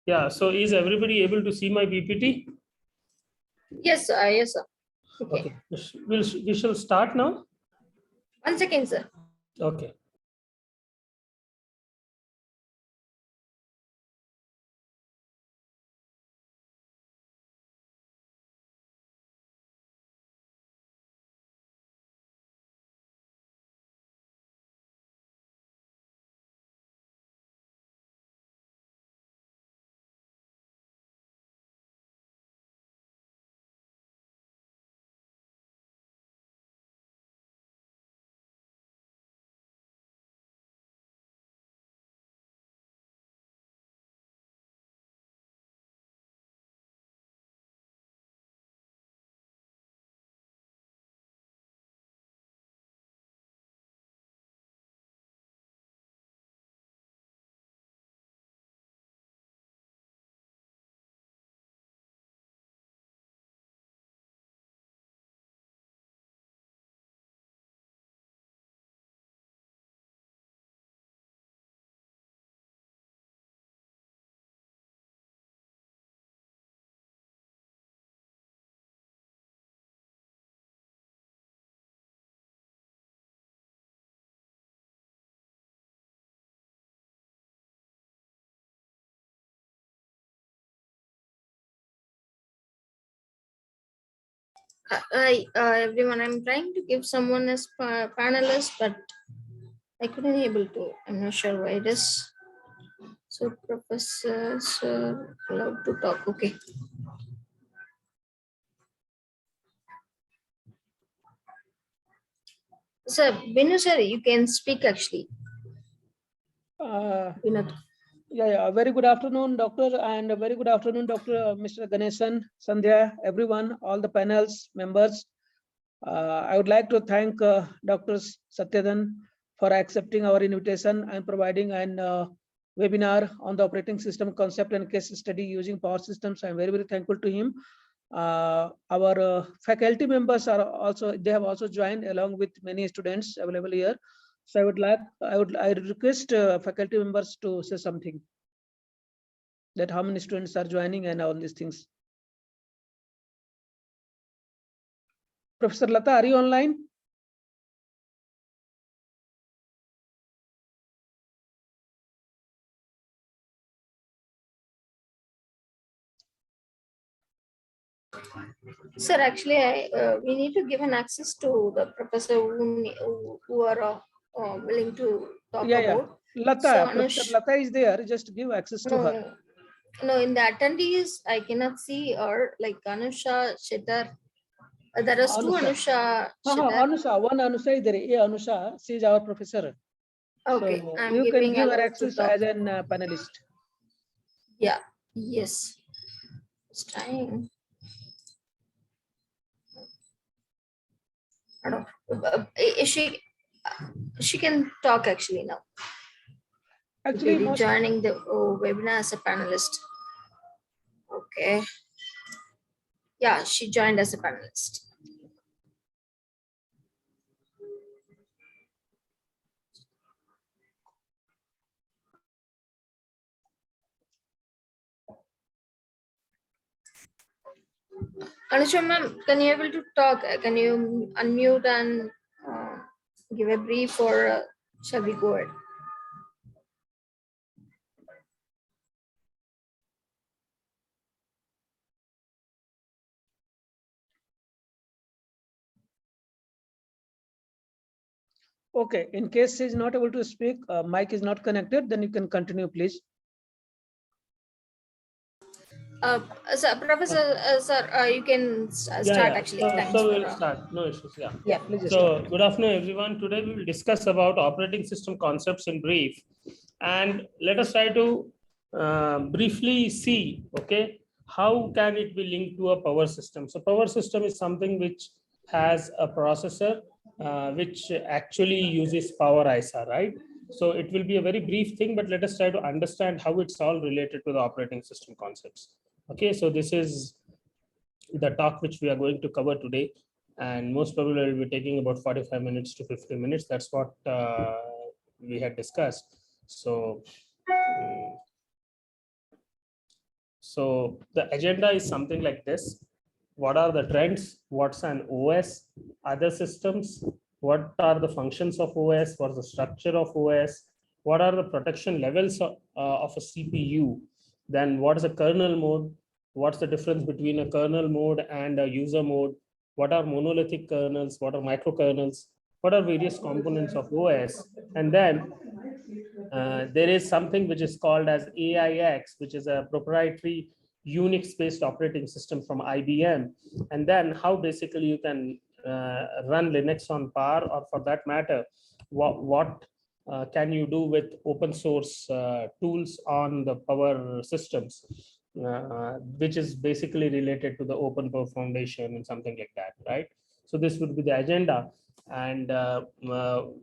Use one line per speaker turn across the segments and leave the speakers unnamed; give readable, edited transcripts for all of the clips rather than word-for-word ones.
Yeah, so is everybody able to see my PPT?
Yes, sir. Yes, sir.
Okay. We shall start now.
1 second, sir.
Okay.
Everyone, I'm trying to give someone as panelist, but I couldn't able to. I'm not sure why it is. So professors allowed to talk. Okay. Sir, Binu sir, you can speak actually. Vinod.
Yeah, very good afternoon, doctor, and a very good afternoon, Dr. Mr. Ganesan, Sandhya, everyone, all the panels members. I would like to thank Dr. Satyadhyan for accepting our invitation and providing an webinar on the operating system concept and case study using power systems. I'm very, very thankful to him. Our faculty members are also, they have also joined along with many students available here. So I would request faculty members to say something, that how many students are joining and all these things. Professor Lata, are you online?
Sir, actually, we need to give an access to the professor who are willing to talk about.
Lata,
So,
Professor Lata is there. Just give access to her.
No, in the attendees, I cannot see or like Anusha Shetar. There are two Anusha.
Anusha, one Anusha is there. Yeah, Anusha, she is our professor.
Okay,
so
I'm
you can give her
allowed
access as an panelist.
Yeah. Yes. It's trying. I don't know. She can talk actually now.
Actually,
Maybe joining the webinar as a panelist. Okay. Yeah, she joined as a panelist. Anusha ma'am, can you able to talk? Can you unmute and give a brief, or shall we go ahead?
Okay, in case she is not able to speak, mic is not connected, then you can continue, please.
Sir, Professor, sir, you can start actually.
So we'll start. No issues.
Yeah, please.
So good afternoon, everyone. Today we will discuss about operating system concepts in brief, and let us try to briefly see, okay, how can it be linked to a power system. So power system is something which has a processor which actually uses power ISA, right? So it will be a very brief thing, but let us try to understand how it's all related to the operating system concepts. Okay, so this is the talk which we are going to cover today, and most probably will be taking about 45 minutes to 50 minutes. That's what we had discussed. So So the agenda is something like this. What are the trends? What's an OS? Other systems? What are the functions of OS? What's the structure of OS? What are the protection levels of a CPU? Then what is a kernel mode? What's the difference between a kernel mode and a user mode? What are monolithic kernels? What are microkernels? What are various components of OS? And then there is something which is called as AIX, which is a proprietary Unix-based operating system from IBM. And then how basically you can run Linux on par, or for that matter, what can you do with open source tools on the power systems, which is basically related to the Open Power Foundation and something like that, right? So this would be the agenda. And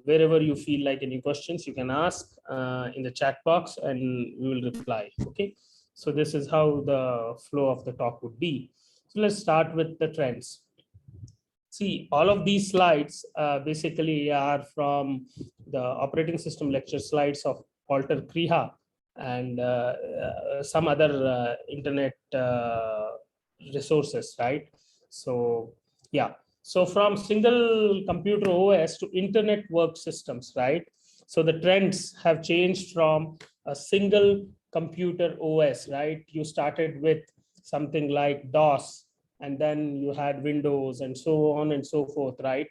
wherever you feel like any questions, you can ask in the chat box and we will reply. Okay, so this is how the flow of the talk would be. So let's start with the trends. See, all of these slides basically are from the operating system lecture slides of Walter Kriha and some other internet resources, right? So yeah, so from single computer OS to internet work systems, right? So the trends have changed from a single computer OS, right? You started with something like DOS, and then you had Windows and so on and so forth, right?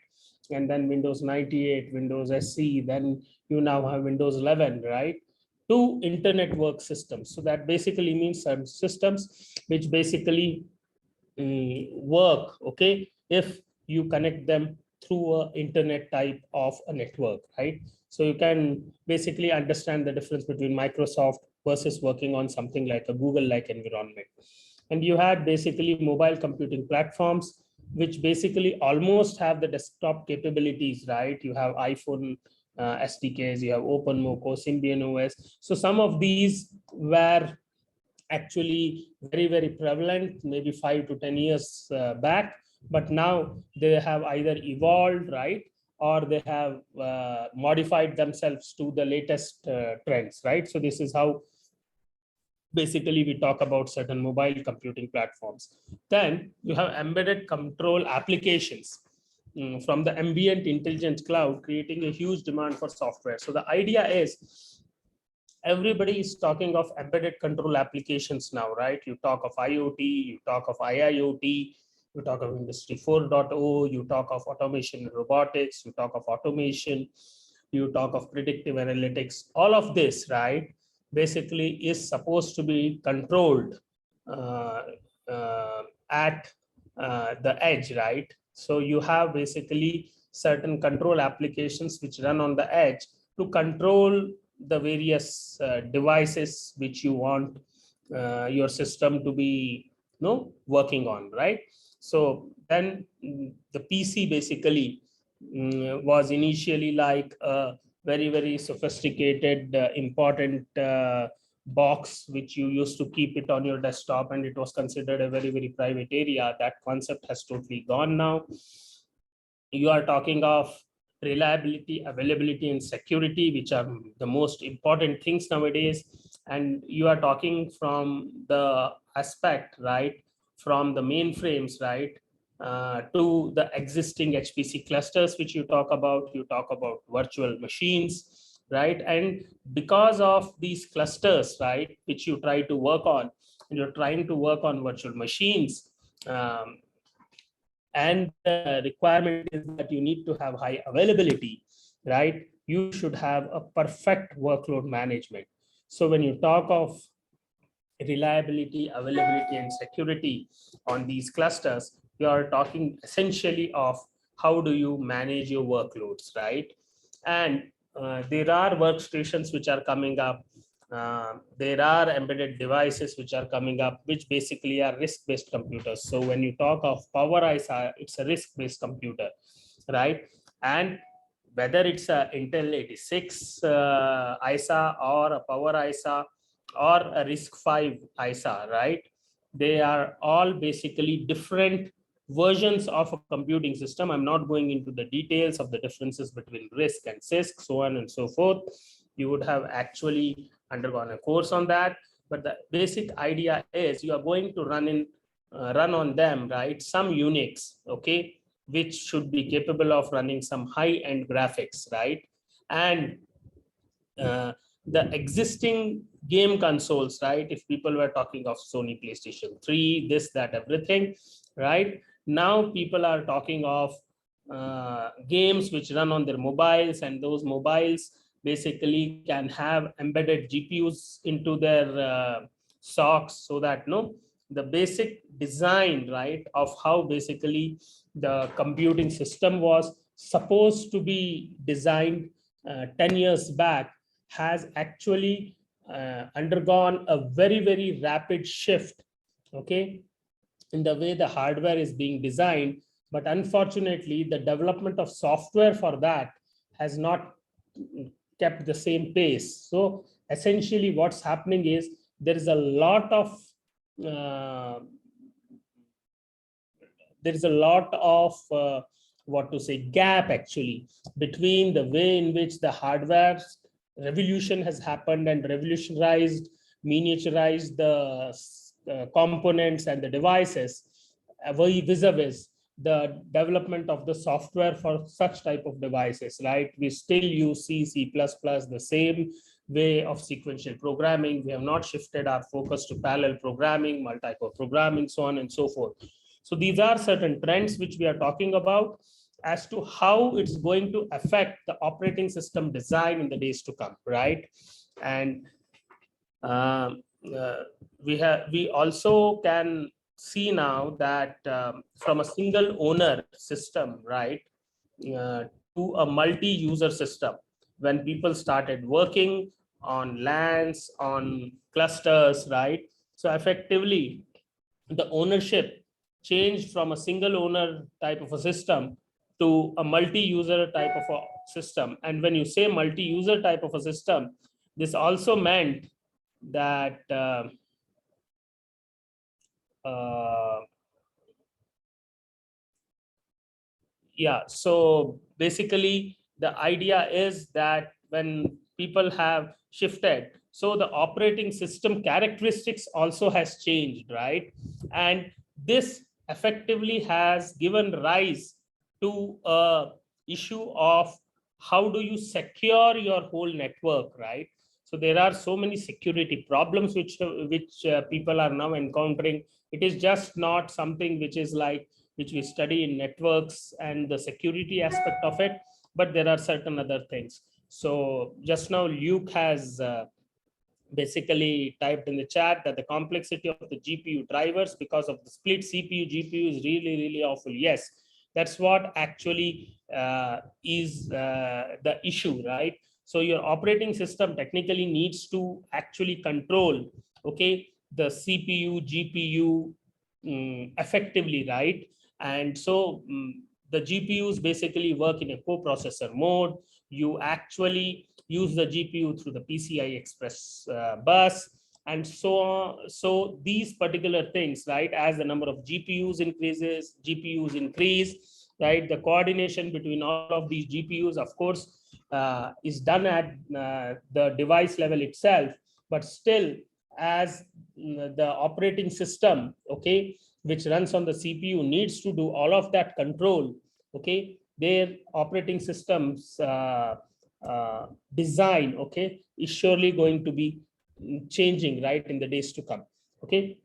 And then Windows 98, Windows SC, then you now have Windows 11, right? To internet work systems. So that basically means some systems which basically work, okay, if you connect them through a internet type of a network, right? So you can basically understand the difference between Microsoft versus working on something like a Google-like environment. And you had basically mobile computing platforms, which basically almost have the desktop capabilities, right? You have iPhone SDKs, you have OpenMoko, Symbian OS. So some of these were actually very, very prevalent, maybe 5 to 10 years back, but now they have either evolved, right? Or they have modified themselves to the latest trends, right? So this is how basically we talk about certain mobile computing platforms. Then you have embedded control applications from the ambient intelligence cloud, creating a huge demand for software. So the idea is everybody is talking of embedded control applications now, right? You talk of IoT, you talk of IIoT, you talk of Industry 4.0, you talk of automation and robotics, you talk of automation, you talk of predictive analytics. All of this, right, basically is supposed to be controlled at the edge, right? So you have basically certain control applications which run on the edge to control the various devices which you want your system to be working on, right? So then the PC basically was initially like a very, very sophisticated, important box which you used to keep it on your desktop, and it was considered a very, very private area. That concept has totally gone now. You are talking of reliability, availability, and security, which are the most important things nowadays. And you are talking from the aspect, right, from the mainframes, right, to the existing HPC clusters, which you talk about virtual machines, right? And because of these clusters, right, which you try to work on, and you're trying to work on virtual machines, and the requirement is that you need to have high availability, right? You should have a perfect workload management. So when you talk of reliability, availability, and security on these clusters, you are talking essentially of how do you manage your workloads, right? And there are workstations which are coming up. There are embedded devices which are coming up, which basically are RISC-based computers. So when you talk of Power ISA, it's a RISC-based computer, right? And whether it's a Intel 86 ISA or a Power ISA or a RISC-V ISA, right? They are all basically different versions of a computing system. I'm not going into the details of the differences between RISC and CISC, so on and so forth. You would have actually undergone a course on that. but the basic idea is you are going to run on them, right, some Unix, okay, which should be capable of running some high-end graphics, right? And the existing game consoles, right? If people were talking of Sony PlayStation 3, this, that, everything, right? Now people are talking of games which run on their mobiles, and those mobiles basically can have embedded GPUs into their socks, so that the basic design, right, of how basically the computing system was supposed to be designed 10 years back has actually undergone a very rapid shift, okay, in the way the hardware is being designed. But unfortunately, the development of software for that has not kept the same pace. So essentially what's happening is there is a lot of what to say, gap actually between the way in which the hardware revolution has happened and revolutionized, miniaturized the components and the devices, vis-a-vis the development of the software for such type of devices, right? We still use C, C++, the same way of sequential programming. We have not shifted our focus to parallel programming, multi-core programming, so on and so forth. So these are certain trends which we are talking about as to how it's going to affect the operating system design in the days to come, right? And we also can see now that from a single owner system, right, to a multi-user system, when people started working on LANs, on clusters, right? So effectively, the ownership changed from a single owner type of a system to a multi-user type of a system. And when you say multi-user type of a system, this also meant that so basically the idea is that when people have shifted, so the operating system characteristics also has changed, right? And this effectively has given rise to a issue of how do you secure your whole network, right? So there are so many security problems which people are now encountering. It is just not something which is like which we study in networks and the security aspect of it, but there are certain other things. So just now Luke has basically typed in the chat that the complexity of the GPU drivers because of the split CPU GPU is really awful. Yes, that's what actually is the issue, right? So your operating system technically needs to actually control, okay, the CPU GPU effectively, right? And so the GPUs basically work in a coprocessor mode. You actually use the GPU through the PCI Express bus, and so on. So these particular things, right, as the number of GPUs increase, right, the coordination between all of these GPUs, of course, is done at the device level itself, but still as the operating system, okay, which runs on the CPU needs to do all of that control, okay, their operating systems design, okay, is surely going to be changing, right, in the days to come, okay.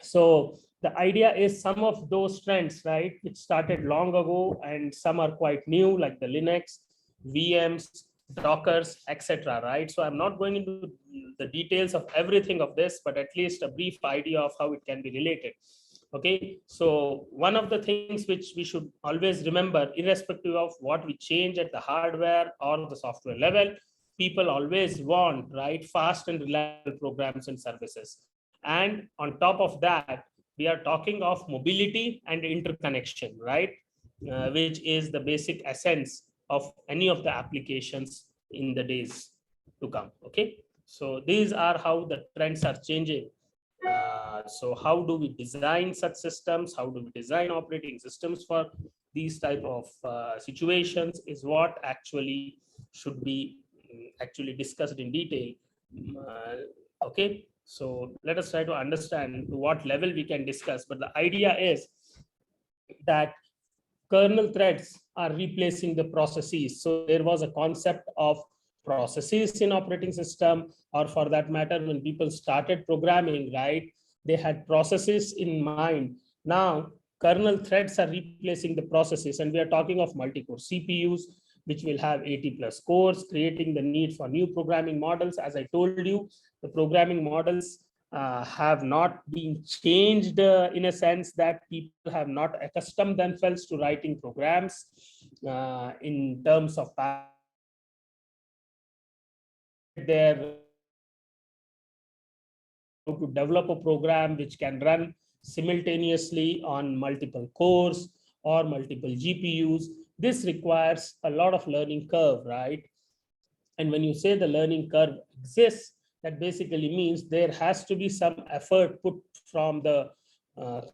So the idea is some of those trends, right, which started long ago and some are quite new, like the Linux, VMs, Dockers, etc., right? So I'm not going into the details of everything of this, but at least a brief idea of how it can be related. Okay, so one of the things which we should always remember, irrespective of what we change at the hardware or the software level, people always want, right, fast and reliable programs and services. And on top of that, we are talking of mobility and interconnection, right, which is the basic essence of any of the applications in the days to come. Okay, so these are how the trends are changing. So how do we design such systems? How do we design operating systems for these type of situations is what actually should be actually discussed in detail. Okay, So let us try to understand to what level we can discuss. But the idea is that kernel threads are replacing the processes. So there was a concept of processes in operating system, or for that matter, when people started programming, right, they had processes in mind. Now kernel threads are replacing the processes, and we are talking of multi-core CPUs, which will have 80 plus cores, creating the need for new programming models. As I told you, the programming models have not been changed in a sense that people have not accustomed themselves to writing programs in terms of their to develop a program which can run simultaneously on multiple cores or multiple GPUs. This requires a lot of learning curve, right? And when you say the learning curve exists, that basically means there has to be some effort put from the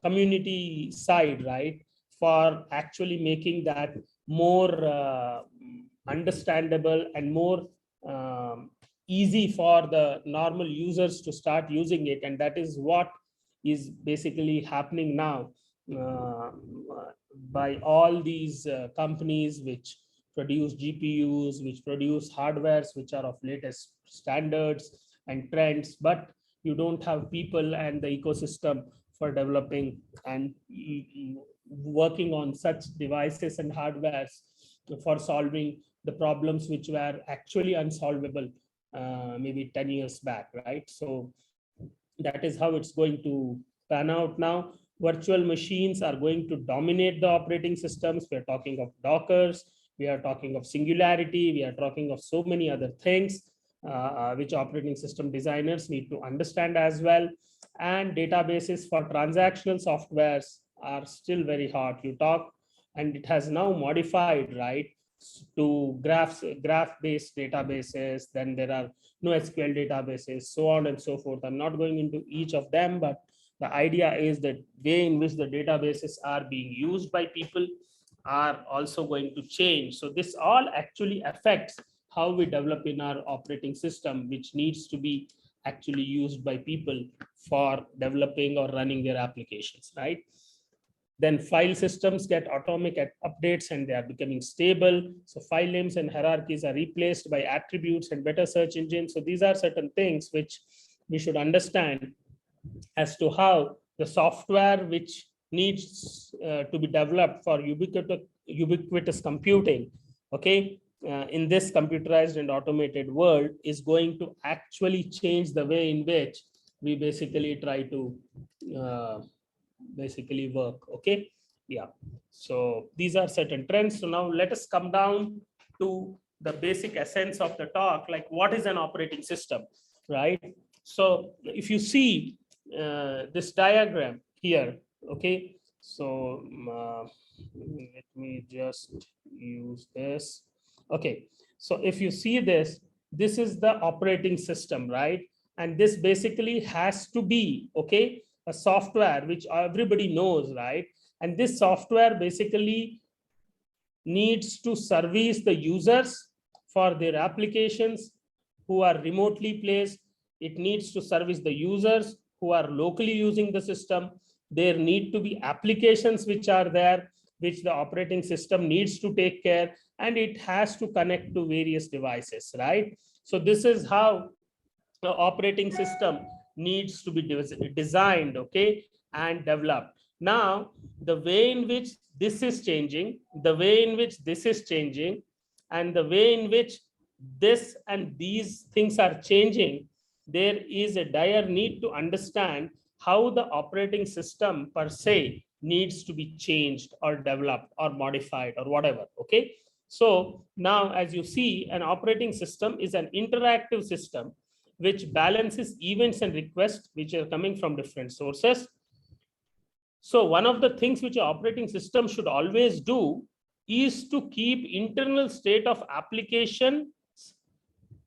community side, right, for actually making that more understandable and more easy for the normal users to start using it. And that is what is basically happening now uh, by all these companies which produce GPUs, which produce hardwares which are of latest standards and trends, but you don't have people and the ecosystem for developing and working on such devices and hardwares for solving the problems which were actually unsolvable maybe 10 years back, right? So that is how it's going to pan out now. Virtual machines are going to dominate the operating systems. We're talking of Dockers, we are talking of Singularity, we are talking of so many other things which operating system designers need to understand as well. And databases for transactional softwares are still very hot. You talk, and it has now modified, right, to graph-based databases. Then there are NoSQL databases, so on and so forth. I'm not going into each of them, but the idea is that way in which the databases are being used by people are also going to change. So this all actually affects how we develop in our operating system, which needs to be actually used by people for developing or running their applications, right? Then file systems get atomic updates and they are becoming stable. So file names and hierarchies are replaced by attributes and better search engines. So these are certain things which we should understand as to how the software which needs to be developed for ubiquitous computing, okay, in this computerized and automated world is going to actually change the way in which we basically try to basically work. Okay, yeah. So these are certain trends. So now let us come down to the basic essence of the talk, like what is an operating system, right? So if you see this diagram here, okay, so let me just use this. Okay, so if you see this, this is the operating system, right? And this basically has to be, okay, a software which everybody knows, right? And this software basically needs to service the users for their applications who are remotely placed. It needs to service the users who are locally using the system. There need to be applications which are there, which the operating system needs to take care, and it has to connect to various devices, right? So this is how the operating system needs to be designed, okay, and developed. Now the way in which this is changing, the way in which this is changing, and the way in which this and these things are changing, there is a dire need to understand how the operating system per se needs to be changed or developed or modified or whatever, okay? So now as you see, an operating system is an interactive system which balances events and requests which are coming from different sources. So one of the things which an operating system should always do is to keep internal state of application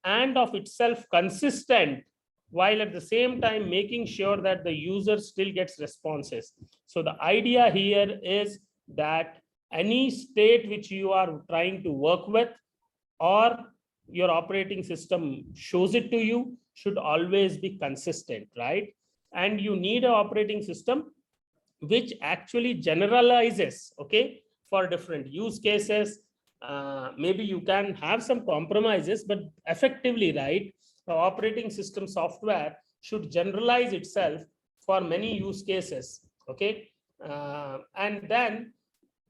and of itself consistent, while at the same time making sure that the user still gets responses. So the idea here is that any state which you are trying to work with, or your operating system shows it to you, should always be consistent, right? And you need an operating system which actually generalizes, okay, for different use cases. Maybe you can have some compromises, but effectively, right, the operating system software should generalize itself for many use cases, okay. And then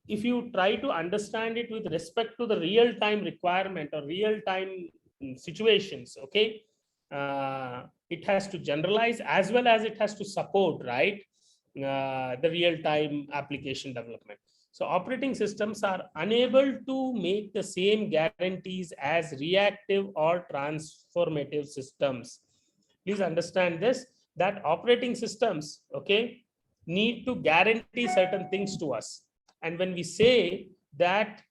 if you try to understand it with respect to the real-time requirement or real-time situations, okay, it has to generalize as well as it has to support, right, the real-time application development. So operating systems are unable to make the same guarantees as reactive or transformative systems. Please understand this, that operating systems, okay, need to guarantee certain things to us. And when we say that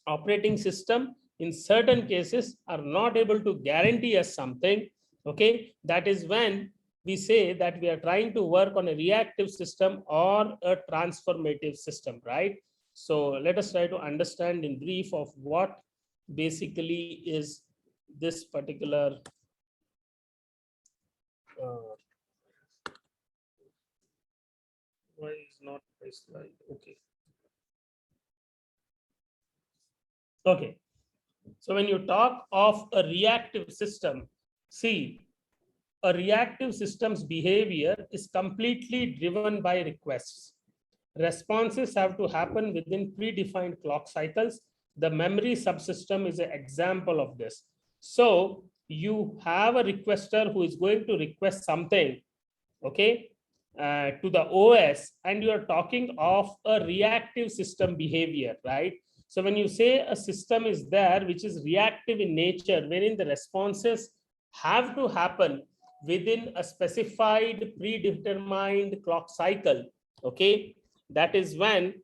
operating system in certain cases are not able to guarantee us something, okay, that is when we say that we are trying to work on a reactive system or a transformative system, right? So let us try to understand in brief of what basically is this particular why is not my slide? Okay. Okay. So when you talk of a reactive system, see, a reactive system's behavior is completely driven by requests. Responses have to happen within predefined clock cycles. The memory subsystem is an example of this. So you have a requester who is going to request something, okay, to the OS, and you are talking of a reactive system behavior, right? So when you say a system is there which is reactive in nature, wherein the responses have to happen within a specified predetermined clock cycle, okay, that is when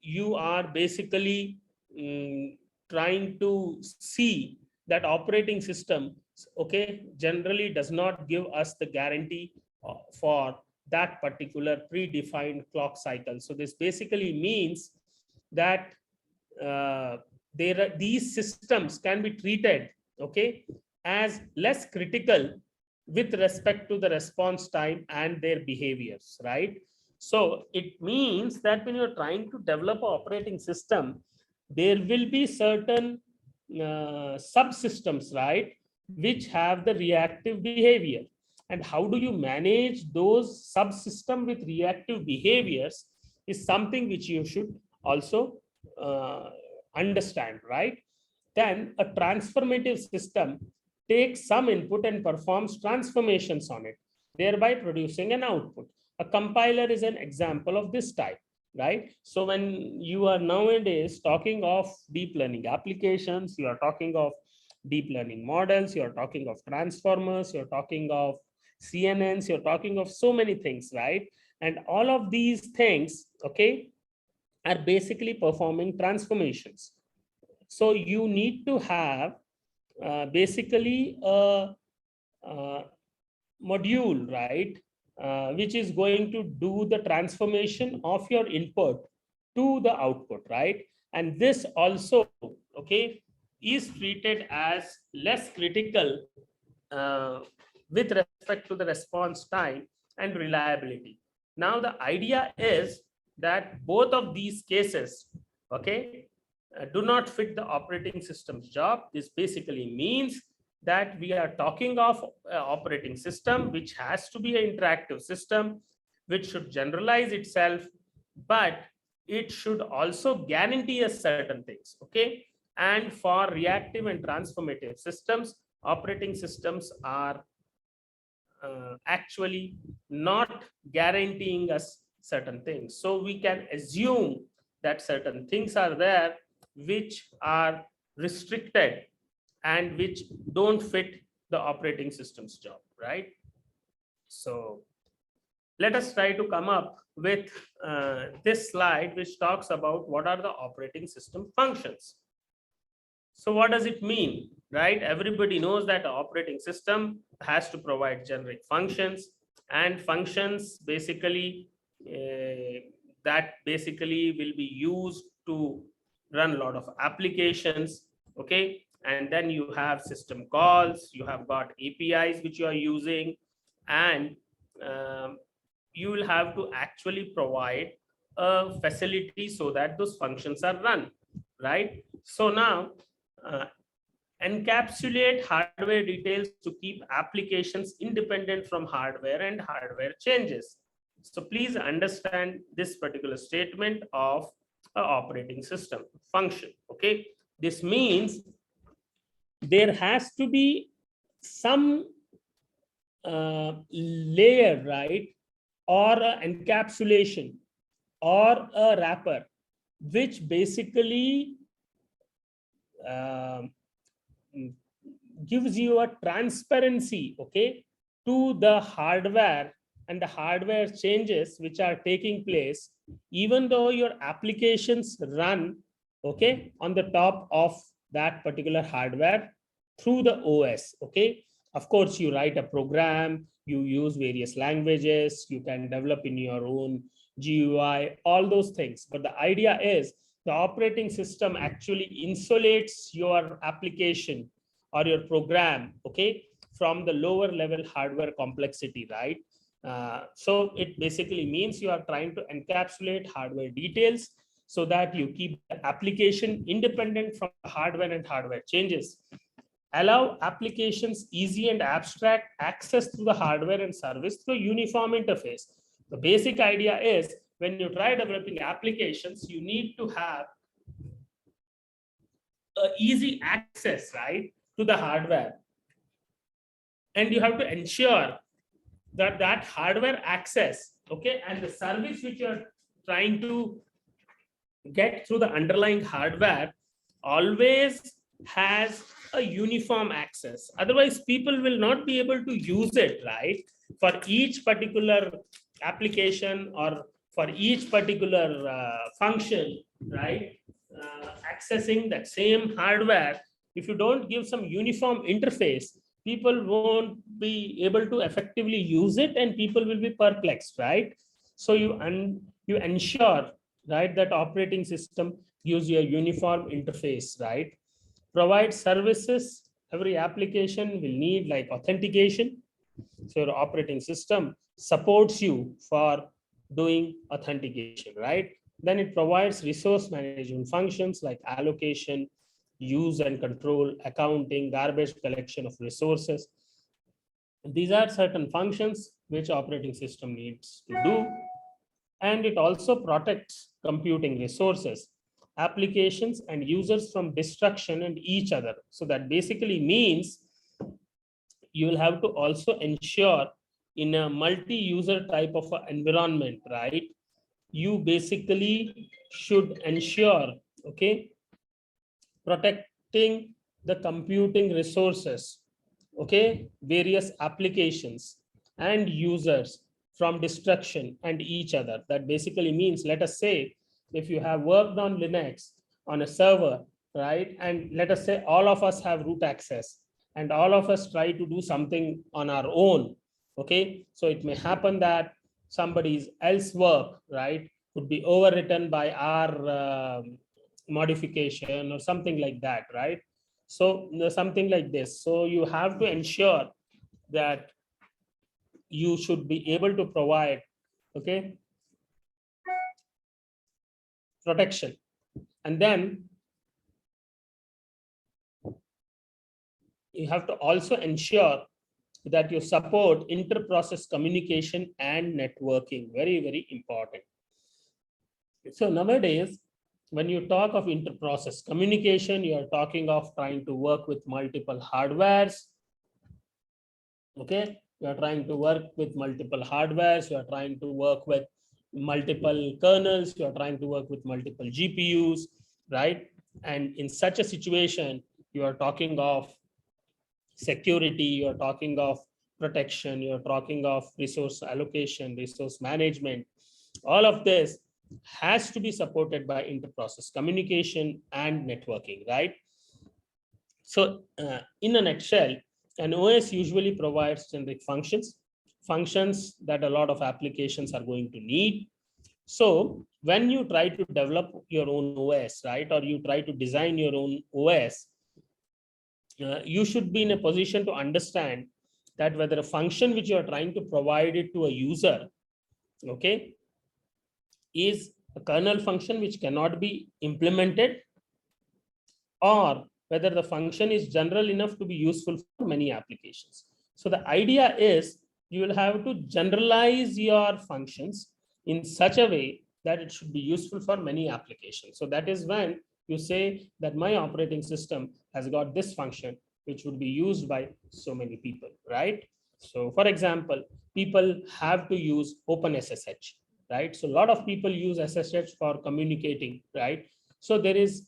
you are basically trying to see that operating system, okay, generally does not give us the guarantee for that particular predefined clock cycle. So this basically means that these systems can be treated, okay, as less critical with respect to the response time and their behaviors, right? So it means that when you're trying to develop an operating system, there will be certain subsystems, right, which have the reactive behavior. And how do you manage those subsystems with reactive behaviors is something which you should also understand, right? Then a transformative system takes some input and performs transformations on it, thereby producing an output. A compiler is an example of this type, right? So when you are nowadays talking of deep learning applications, you are talking of deep learning models, you're talking of transformers, you're talking of CNNs, you're talking of so many things, right? And all of these things, okay, are basically performing transformations. So you need to have basically a module, right, which is going to do the transformation of your input to the output, right? And this also, okay, is treated as less critical with respect to the response time and reliability. Now the idea is that both of these cases, okay, do not fit the operating system's job. This basically means that we are talking of operating system which has to be an interactive system, which should generalize itself, but it should also guarantee us certain things, okay? And for reactive and transformative systems, operating systems are actually not guaranteeing us certain things. So we can assume that certain things are there which are restricted and which don't fit the operating system's job, right? So let us try to come up with this slide which talks about what are the operating system functions. So what does it mean, right? Everybody knows that the operating system has to provide generic functions, and functions basically that basically will be used to run a lot of applications, okay? and then you have system calls, you have got APIs which you are using, and you will have to actually provide a facility so that those functions are run, right? So now encapsulate hardware details to keep applications independent from hardware and hardware changes. So please understand this particular statement of an operating system function. Okay, this means there has to be some layer, right, or an encapsulation or a wrapper, which basically gives you a transparency, okay, to the hardware and the hardware changes which are taking place, even though your applications run, okay, on the top of that particular hardware through the OS. Okay, of course, you write a program, you use various languages, you can develop in your own GUI, all those things. But the idea is the operating system actually insulates your application or your program, okay, from the lower level hardware complexity, right? So it basically means you are trying to encapsulate hardware details so that you keep the application independent from hardware and hardware changes. Allow applications easy and abstract access to the hardware and service through a uniform interface. The basic idea is when you try developing applications, you need to have easy access, right, to the hardware. And you have to ensure that that hardware access, okay, and the service which you're trying to get through the underlying hardware always has a uniform access. Otherwise, people will not be able to use it, right, for each particular application or for each particular function, right? Accessing that same hardware, if you don't give some uniform interface, people won't be able to effectively use it and people will be perplexed, right? So you ensure, right, that operating system gives you a uniform interface, right? Provide services. Every application will need like authentication. So your operating system supports you for doing authentication, right? Then it provides resource management functions like allocation, use and control, accounting, garbage collection of resources. These are certain functions which operating system needs to do. And it also protects computing resources, applications, and users from destruction and each other. So that basically means you will have to also ensure in a multi-user type of environment, right? You basically should ensure, okay, protecting the computing resources, okay, various applications and users from destruction and each other. That basically means, let us say, if you have worked on Linux on a server, right, and let us say all of us have root access and all of us try to do something on our own, okay, so it may happen that somebody's else work, right, could be overwritten by our modification or something like that, right? So something like this. So you have to ensure that you should be able to provide, okay, protection. And then you have to also ensure that you support inter-process communication and networking. Very, very important. So nowadays, when you talk of inter-process communication, you are talking of trying to work with multiple hardwares. Okay, you are trying to work with multiple hardwares, you are trying to work with multiple kernels, you are trying to work with multiple GPUs, right? And in such a situation, you are talking of security, you are talking of protection, you are talking of resource allocation, resource management. All of this has to be supported by inter-process communication and networking, right? So in a nutshell, an OS usually provides generic functions that a lot of applications are going to need. So when you try to develop your own OS, right, or you try to design your own OS, you should be in a position to understand that whether a function which you are trying to provide it to a user, okay, is a kernel function which cannot be implemented, or whether the function is general enough to be useful for many applications. So the idea is you will have to generalize your functions in such a way that it should be useful for many applications. So that is when you say that my operating system has got this function which would be used by so many people, right? So for example, people have to use OpenSSH, right? So a lot of people use SSH for communicating, right? So there is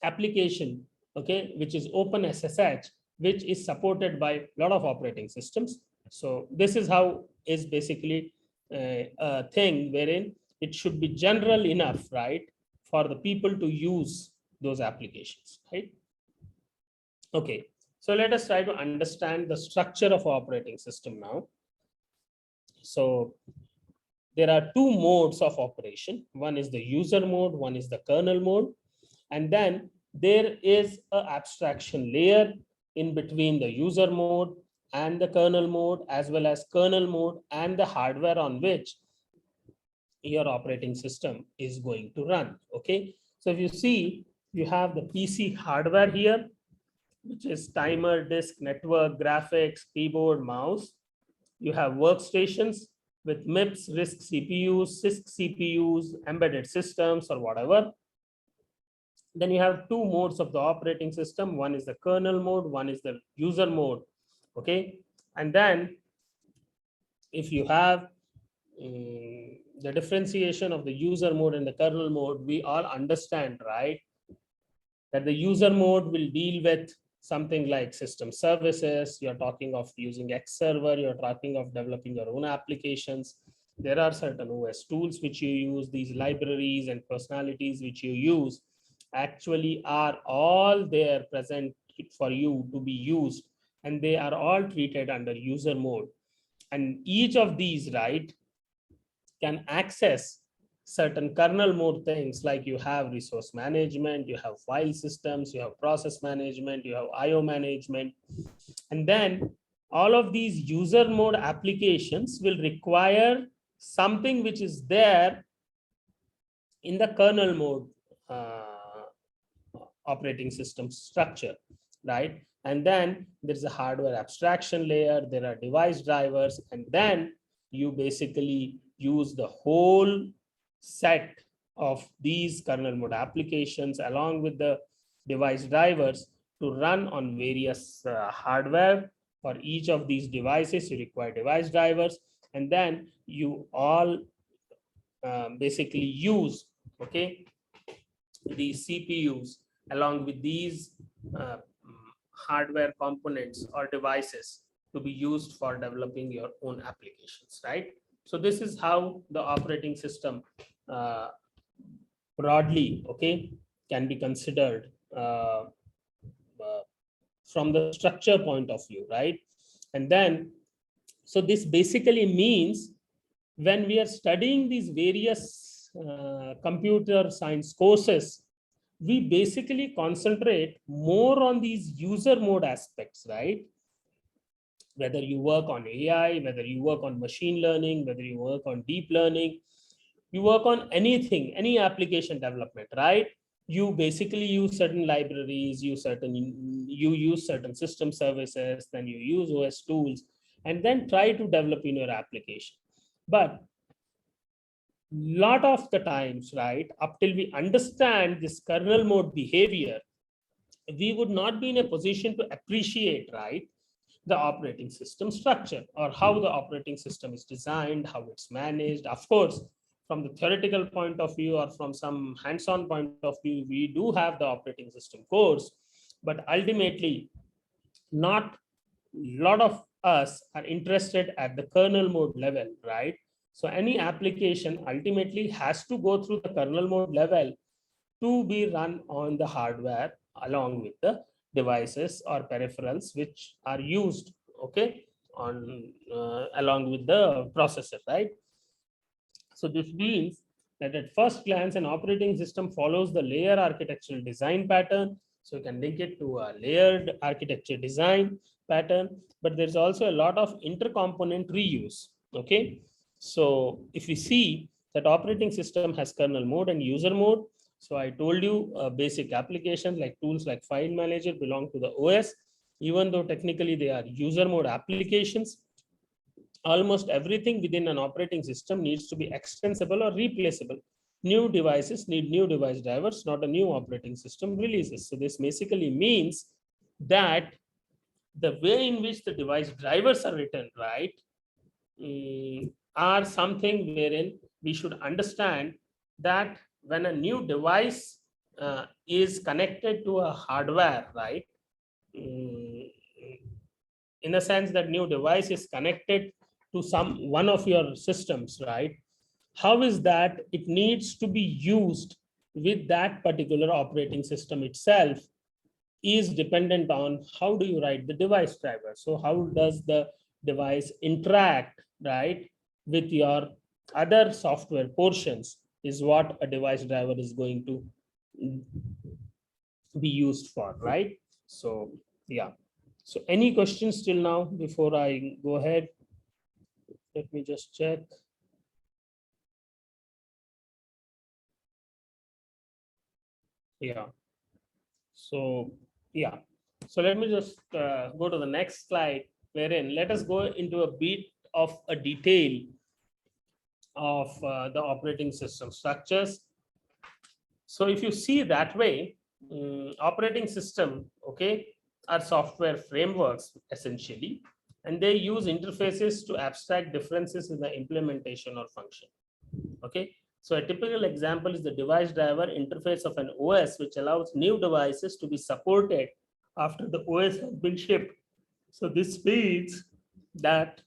application, okay, which is OpenSSH, which is supported by a lot of operating systems. So this is how is basically a thing wherein it should be general enough, right, for the people to use those applications, right? Okay, so let us try to understand the structure of operating system now. So there are two modes of operation. One is the user mode, one is the kernel mode. And then there is an abstraction layer in between the user mode and the kernel mode, as well as kernel mode and the hardware on which your operating system is going to run. Okay, so if you see, you have the PC hardware here, which is timer, disk, network, graphics, keyboard, mouse. You have workstations with MIPS, RISC CPUs, CISC CPUs, embedded systems, or whatever. Then you have two modes of the operating system. One is the kernel mode, one is the user mode. Okay, and then if you have the differentiation of the user mode and the kernel mode, we all understand, right, that the user mode will deal with something like system services. You're talking of using X server, you're talking of developing your own applications. There are certain OS tools which you use, these libraries and personalities which you use actually are all there present for you to be used, and they are all treated under user mode. And each of these, right, can access certain kernel mode things, like you have resource management, you have file systems, you have process management, you have IO management. And then all of these user mode applications will require something which is there in the kernel mode operating system structure, right? And then there's a hardware abstraction layer, there are device drivers, and then you basically use the whole set of these kernel mode applications along with the device drivers to run on various hardware. For each of these devices, you require device drivers, and then you all basically use, okay, these CPUs along with these hardware components or devices to be used for developing your own applications, right? So this is how the operating system broadly, okay, can be considered from the structure point of view, right? And then, so this basically means when we are studying these various computer science courses, we basically concentrate more on these user mode aspects, right? Whether you work on AI, whether you work on machine learning, whether you work on deep learning, you work on anything, any application development, right? You basically use certain libraries, you use certain system services, then you use OS tools, and then try to develop in your application. But lot of the times, right, up till we understand this kernel mode behavior, we would not be in a position to appreciate, right, the operating system structure or how the operating system is designed, how it's managed. Of course, from the theoretical point of view or from some hands-on point of view, we do have the operating system course, but ultimately not a lot of us are interested at the kernel mode level, right? So any application ultimately has to go through the kernel mode level to be run on the hardware along with the devices or peripherals which are used, okay, on along with the processor, right? So this means that at first glance, an operating system follows the layer architectural design pattern. So you can link it to a layered architecture design pattern, but there's also a lot of intercomponent reuse. Okay. So if we see that operating system has kernel mode and user mode. So I told you basic applications like tools like file manager belong to the OS, even though technically they are user mode applications. Almost everything within an operating system needs to be extensible or replaceable. New devices need new device drivers, not a new operating system releases. So this basically means that the way in which the device drivers are written, right, are something wherein we should understand that when a new device is connected to a hardware, right, in a sense that new device is connected to some one of your systems, right, how is that it needs to be used with that particular operating system itself is dependent on how do you write the device driver. So how does the device interact, right, with your other software portions is what a device driver is going to be used for, right? So yeah. So any questions till now before I go ahead? Let me just check. Yeah. So yeah. So let me just go to the next slide, wherein let us go into a bit of a detail of the operating system structures. So if you see that way, operating system, okay, are software frameworks essentially, and they use interfaces to abstract differences in the implementation or function. Okay, so a typical example is the device driver interface of an OS, which allows new devices to be supported after the OS has been shipped. So this means that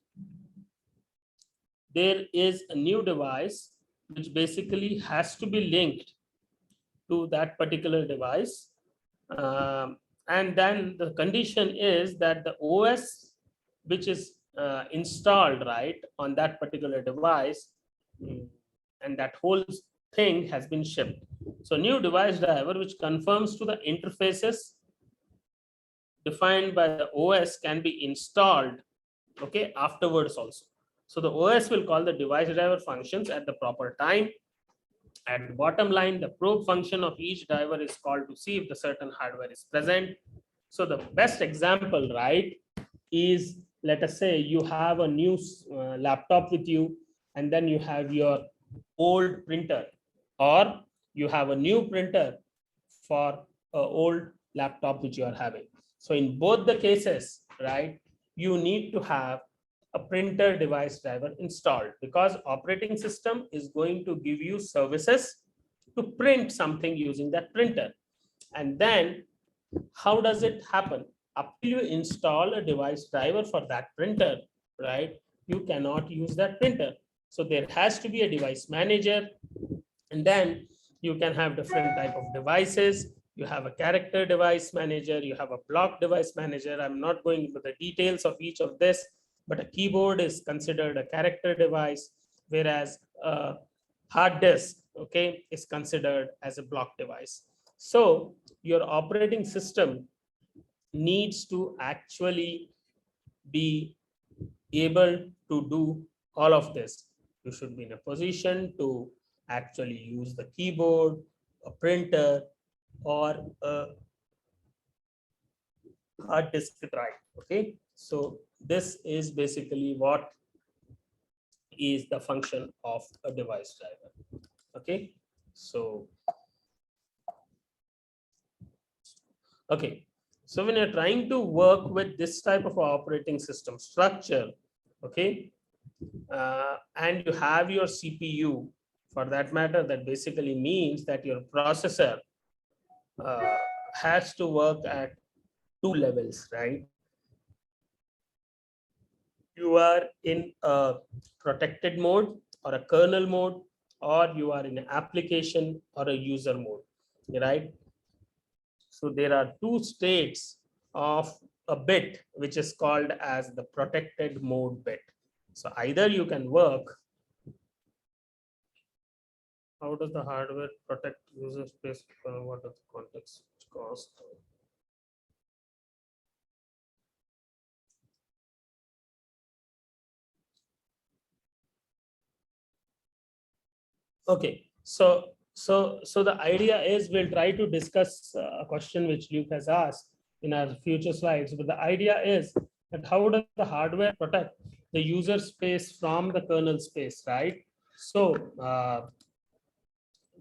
there is a new device which basically has to be linked to that particular device. And then the condition is that the OS which is installed, right, on that particular device, and that whole thing has been shipped. So new device driver which conforms to the interfaces defined by the OS can be installed, okay, afterwards also. So the OS will call the device driver functions at the proper time. At the bottom line, the probe function of each driver is called to see if the certain hardware is present. So the best example, right, is let us say you have a new laptop with you, and then you have your old printer, or you have a new printer for an old laptop which you are having. So in both the cases, right, you need to have a printer device driver installed, because operating system is going to give you services to print something using that printer. And then how does it happen? Up till you install a device driver for that printer, right, you cannot use that printer. So there has to be a device manager, and then you can have different type of devices. You have a character device manager, you have a block device manager. I'm not going into the details of each of this, but a keyboard is considered a character device, whereas a hard disk, okay, is considered as a block device. So your operating system needs to actually be able to do all of this. You should be in a position to actually use the keyboard, a printer, or a hard disk drive. Okay, so this is basically what is the function of a device driver. Okay, so okay, so when you're trying to work with this type of operating system structure, okay, and you have your CPU, for that matter, that basically means that your processor has to work at two levels, right? You are in a protected mode or a kernel mode, or you are in an application or a user mode, right? So there are two states of a bit which is called as the protected mode bit. So either you can work. How does the hardware protect user space? What are the context cost? Okay, so the idea is we'll try to discuss a question which Luke has asked in our future slides. But the idea is that how does the hardware protect the user space from the kernel space, right? So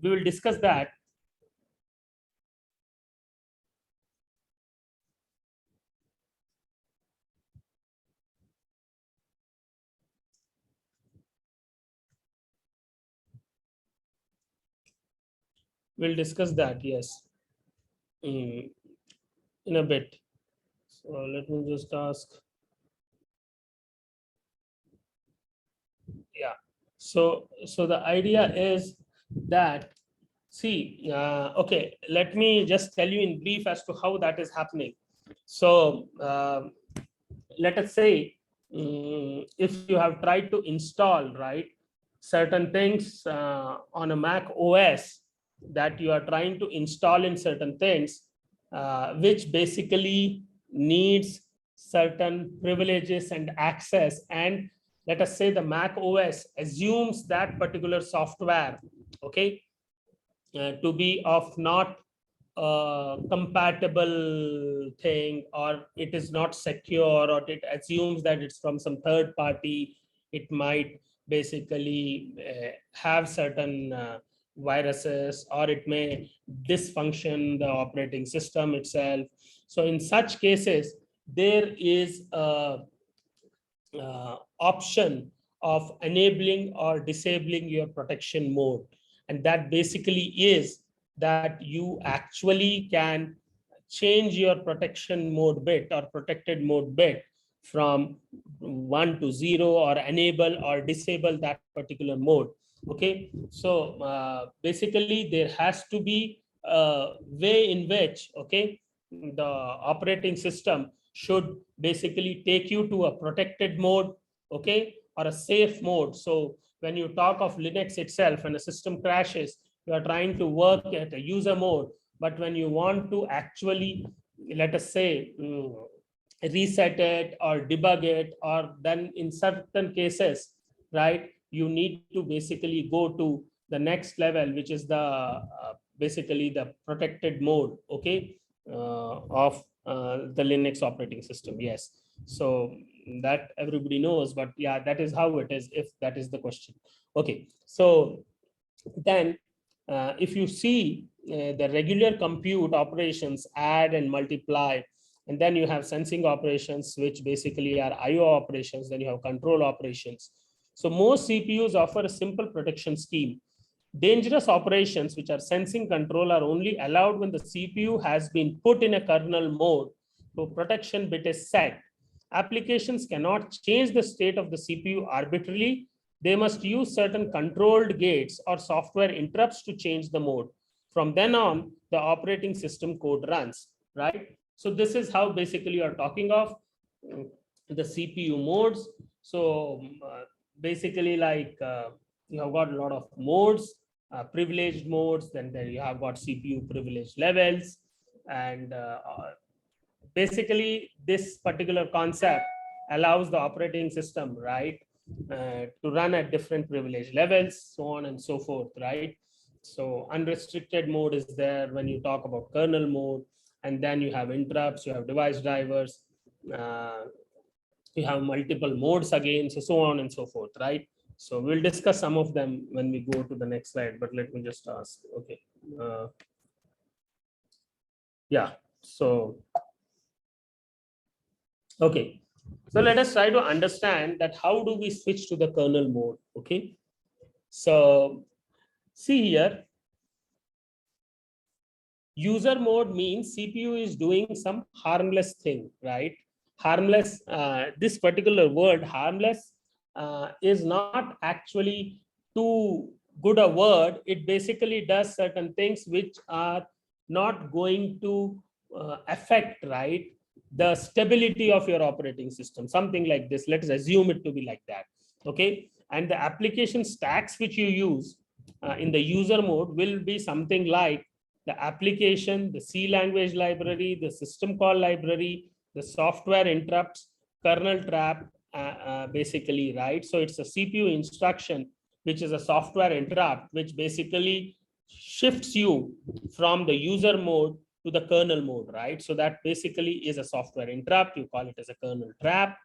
we will discuss that. We'll discuss that, yes, in a bit. So let me just ask. Yeah. So the idea is that, see, okay, let me just tell you in brief as to how that is happening. So let us say if you have tried to install, right, certain things on a Mac OS, that you are trying to install in certain things, which basically needs certain privileges and access, and let us say the Mac OS assumes that particular software, okay, to be of not compatible thing, or it is not secure, or it assumes that it's from some third party. It might basically have certain viruses, or it may dysfunction the operating system itself. So in such cases, there is a option of enabling or disabling your protection mode, and that basically is that you actually can change your protection mode bit or protected mode bit from 1 to 0, or enable or disable that particular mode. Okay, so basically there has to be a way in which, okay, the operating system should basically take you to a protected mode, okay, or a safe mode. So when you talk of Linux itself, when a system crashes, you are trying to work at a user mode. But when you want to actually, let us say, reset it or debug it, or then in certain cases, right, you need to basically go to the next level, which is the basically the protected mode, okay, of the Linux operating system. Yes, so that everybody knows, but yeah, that is how it is, if that is the question. Okay, so then if you see the regular compute operations, add and multiply, and then you have sensing operations, which basically are IO operations, then you have control operations. So most CPUs offer a simple protection scheme. Dangerous operations, which are sensing control, are only allowed when the CPU has been put in a kernel mode, so protection bit is set. Applications cannot change the state of the CPU arbitrarily. They must use certain controlled gates or software interrupts to change the mode. From then on, the operating system code runs, right? So this is how basically you're talking of the CPU modes. So basically, like you have got a lot of modes, privileged modes, then there you have got CPU privilege levels, and basically this particular concept allows the operating system, right, to run at different privilege levels, so on and so forth, right? So unrestricted mode is there when you talk about kernel mode, and then you have interrupts, you have device drivers, uh, you have multiple modes again, so on and so forth, right? So we'll discuss some of them when we go to the next slide, but let me just ask. Okay, yeah, so okay, so let us try to understand that how do we switch to the kernel mode. Okay, so see here, user mode means CPU is doing some harmless thing, right? Harmless, this particular word harmless is not actually too good a word. It basically does certain things which are not going to affect, right, the stability of your operating system, something like this. Let's assume it to be like that. Okay, and the application stacks which you use in the user mode will be something like the application, the C language library, the system call library, the software interrupts, kernel trap, basically, right? So it's a CPU instruction which is a software interrupt, which basically shifts you from the user mode to the kernel mode, right? So that basically is a software interrupt. You call it as a kernel trap.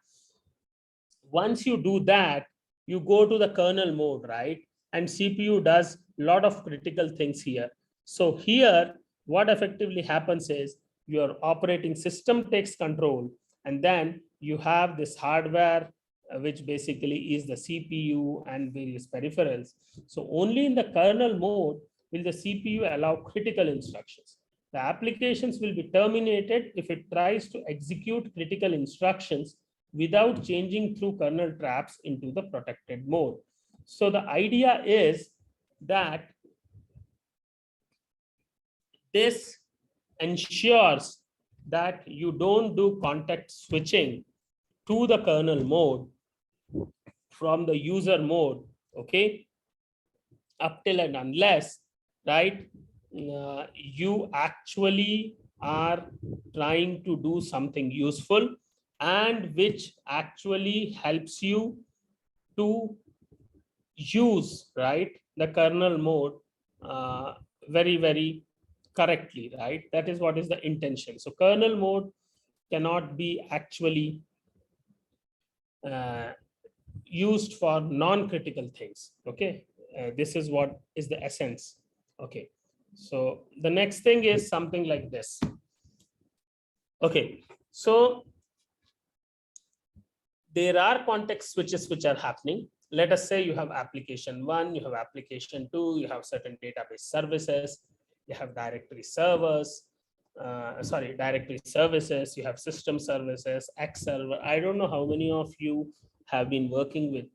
Once you do that, you go to the kernel mode, right? And CPU does a lot of critical things here. So here, what effectively happens is your operating system takes control, and then you have this hardware, which basically is the CPU and various peripherals. So only in the kernel mode will the CPU allow critical instructions. The applications will be terminated if it tries to execute critical instructions without changing through kernel traps into the protected mode. So the idea is that this ensures that you don't do context switching to the kernel mode from the user mode, okay, up till and unless, right, you actually are trying to do something useful and which actually helps you to use, right, the kernel mode very correctly, right? That is what is the intention. So kernel mode cannot be actually used for non-critical things, okay? This is what is the essence, okay? So the next thing is something like this. Okay, so there are context switches which are happening. Let us say you have application 1, you have application 2, you have certain database services, you have directory servers, directory services, you have system services, X server. I don't know how many of you have been working with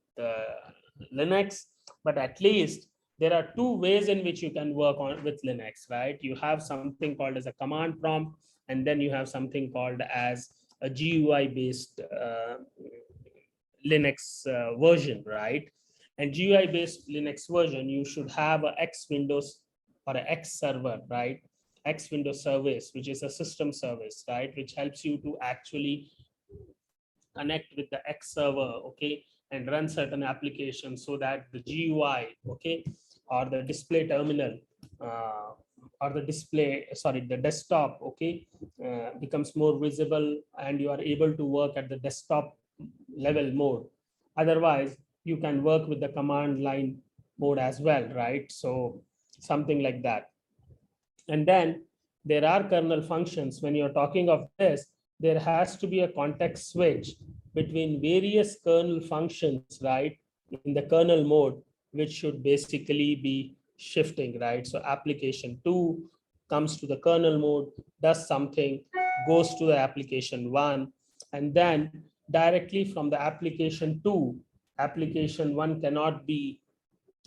Linux, but at least there are two ways in which you can work on with Linux, right? You have something called as a command prompt, and then you have something called as a GUI based Linux version, right? And GUI based Linux version, you should have a X Windows or a X server, right? X Windows service, which is a system service, right? Which helps you to actually connect with the X server, okay, and run certain applications so that the GUI, okay, or the display terminal, or the the desktop, okay, becomes more visible and you are able to work at the desktop level mode. Otherwise, you can work with the command line mode as well, right? So something like that. And then there are kernel functions. When you're talking of this, there has to be a context switch between various kernel functions, right, in the kernel mode, which should basically be shifting, right? So application 2 comes to the kernel mode, does something, goes to the application 1, and then directly from the application 2, application 1 cannot be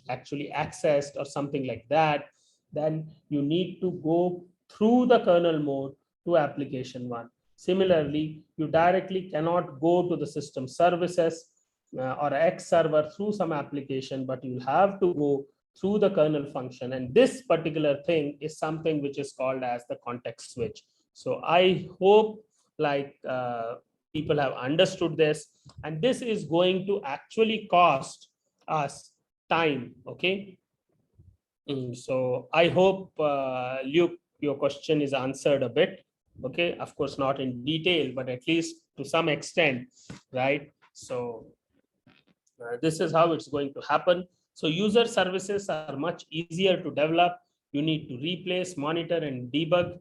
actually accessed or something like that. Then you need to go through the kernel mode to application 1. Similarly, you directly cannot go to the system services or X server through some application, but you'll have to go through the kernel function. And this particular thing is something which is called as the context switch. So I hope people have understood this, and this is going to actually cost us time, okay? So I hope, Luke, your question is answered a bit, okay? Of course, not in detail, but at least to some extent, right? So this is how it's going to happen. So user services are much easier to develop. You need to replace, monitor, and debug.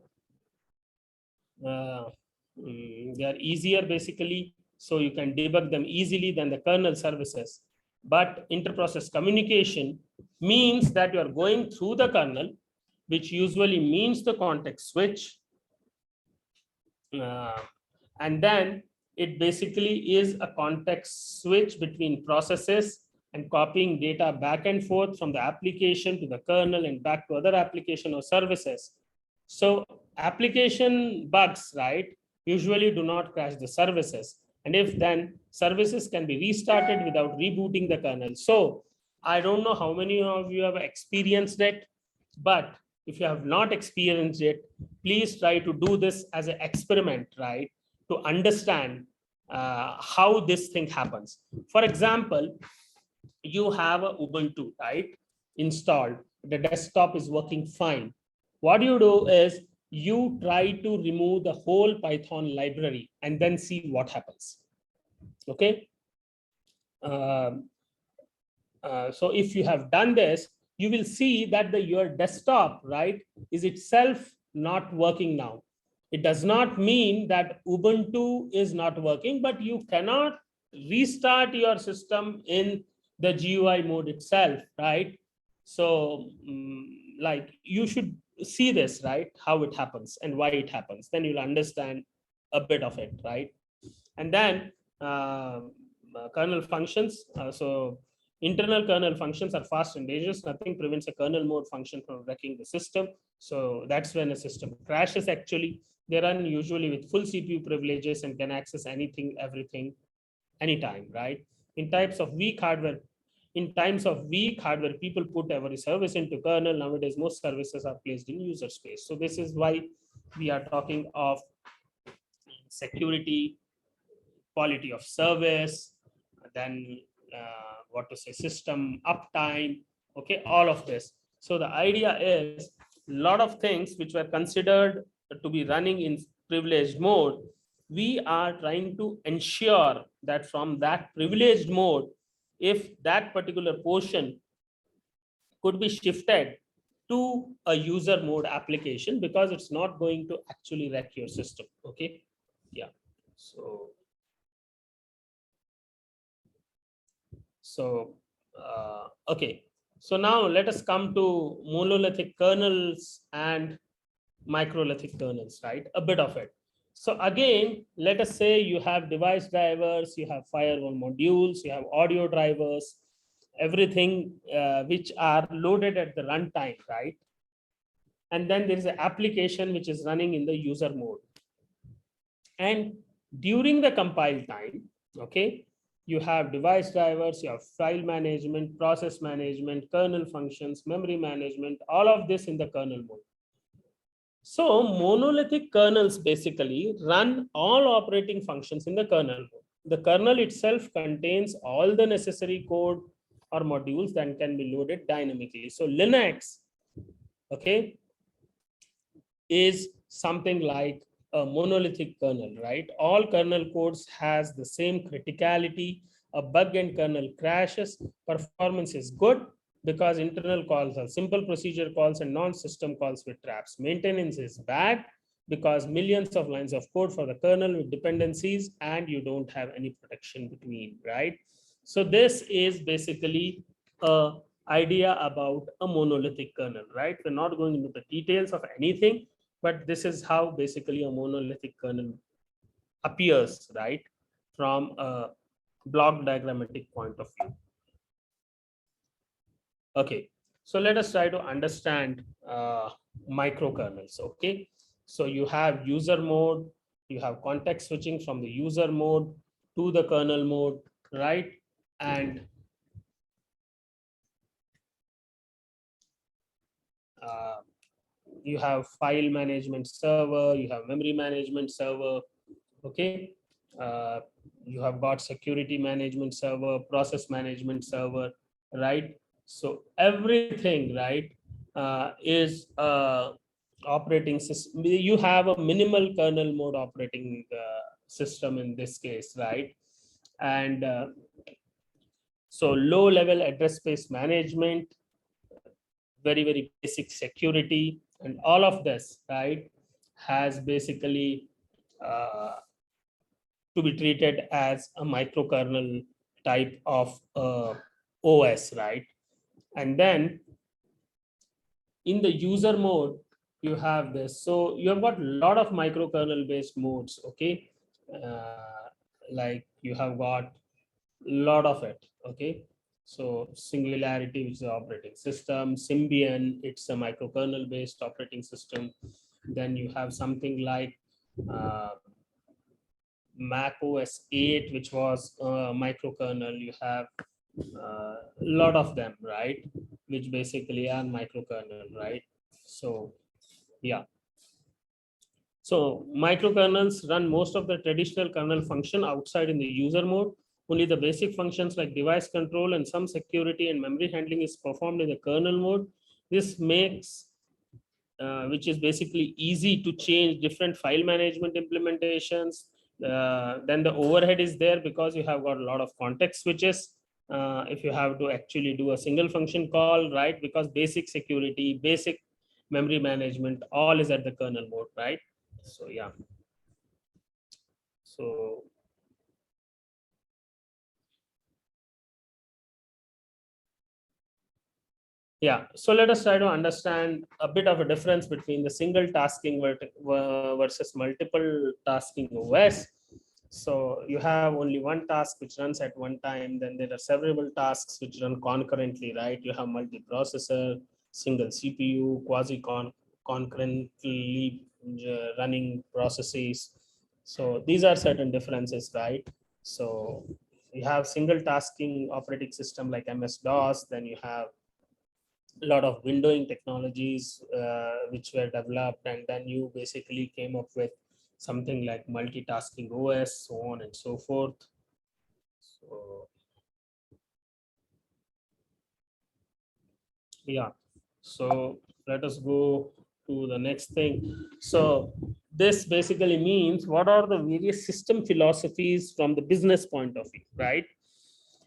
They are easier basically, so you can debug them easily than the kernel services. But interprocess communication means that you are going through the kernel, which usually means the context switch. And then it basically is a context switch between processes and copying data back and forth from the application to the kernel and back to other application or services. So application bugs, right, usually do not crash the services. And if then services can be restarted without rebooting the kernel. So I don't know how many of you have experienced it, but if you have not experienced it, please try to do this as an experiment, right, to understand how this thing happens. For example, you have a Ubuntu, right, installed. The desktop is working fine. What you do is you try to remove the whole Python library and then see what happens. Okay. So if you have done this, you will see that your desktop, right, is itself not working now. It does not mean that Ubuntu is not working, but you cannot restart your system in the GUI mode itself, right? So like you should see this, right, how it happens and why it happens. Then you'll understand a bit of it, right? And then kernel functions. So internal kernel functions are fast and dangerous. Nothing prevents a kernel mode function from wrecking the system. So that's when a system crashes. Actually, they run usually with full CPU privileges and can access anything, everything, anytime, right? In times of weak hardware, people put every service into kernel. Nowadays, most services are placed in user space. So this is why we are talking of security, quality of service, then what to say, system uptime, okay, all of this. So the idea is a lot of things which were considered to be running in privileged mode, we are trying to ensure that from that privileged mode, if that particular portion could be shifted to a user mode application, because it's not going to actually wreck your system. Okay. Yeah. So okay, so now let us come to monolithic kernels and microlithic kernels, right? A bit of it. So again, let us say you have device drivers, you have firewall modules, you have audio drivers, everything which are loaded at the runtime, right? And then there is an application which is running in the user mode. And during the compile time, okay, you have device drivers, you have file management, process management, kernel functions, memory management, all of this in the kernel mode. So monolithic kernels basically run all operating functions in the kernel mode. The kernel itself contains all the necessary code or modules that can be loaded dynamically. So Linux, okay, is something like a monolithic kernel, right? All kernel codes has the same criticality. A bug and kernel crashes. Performance is good because internal calls are simple procedure calls and non-system calls with traps. Maintenance is bad because millions of lines of code for the kernel with dependencies and you don't have any protection between, right? So this is basically a idea about a monolithic kernel, right? We're not going into the details of anything, but this is how basically a monolithic kernel appears, right, from a block diagrammatic point of view. Okay, so let us try to understand microkernels. Okay, so you have user mode, you have context switching from the user mode to the kernel mode, right? And you have file management server, you have memory management server, okay. You have got security management server, process management server, right? So everything, right, is operating system. You have a minimal kernel mode operating system in this case, right? And so low level address space management, very basic security, and all of this, right, has basically to be treated as a microkernel type of OS, right? And then in the user mode, you have this. So you have got a lot of microkernel based modes, okay? Like you have got a lot of it, okay? So Singularity, which is the operating system, Symbian, it's a microkernel based operating system. Then you have something like Mac OS 8, which was a microkernel. You have a lot of them, right, which basically are microkernel, right? So yeah, so microkernels run most of the traditional kernel function outside in the user mode. Only the basic functions like device control and some security and memory handling is performed in the kernel mode. This makes which is basically easy to change different file management implementations. Then the overhead is there because you have got a lot of context switches. If you have to actually do a single function call, right? Because basic security, basic memory management, all is at the kernel mode, right? So yeah. So yeah, so let us try to understand a bit of a difference between the single tasking versus multiple tasking OS. So you have only one task which runs at one time, then there are several tasks which run concurrently, right? You have multiprocessor, single CPU, concurrently running processes. So these are certain differences, right? So you have single tasking operating system like MS-DOS, then you have a lot of windowing technologies which were developed, and then you basically came up with something like multitasking OS, so on and so forth. So yeah, so let us go to the next thing. So this basically means what are the various system philosophies from the business point of view, right?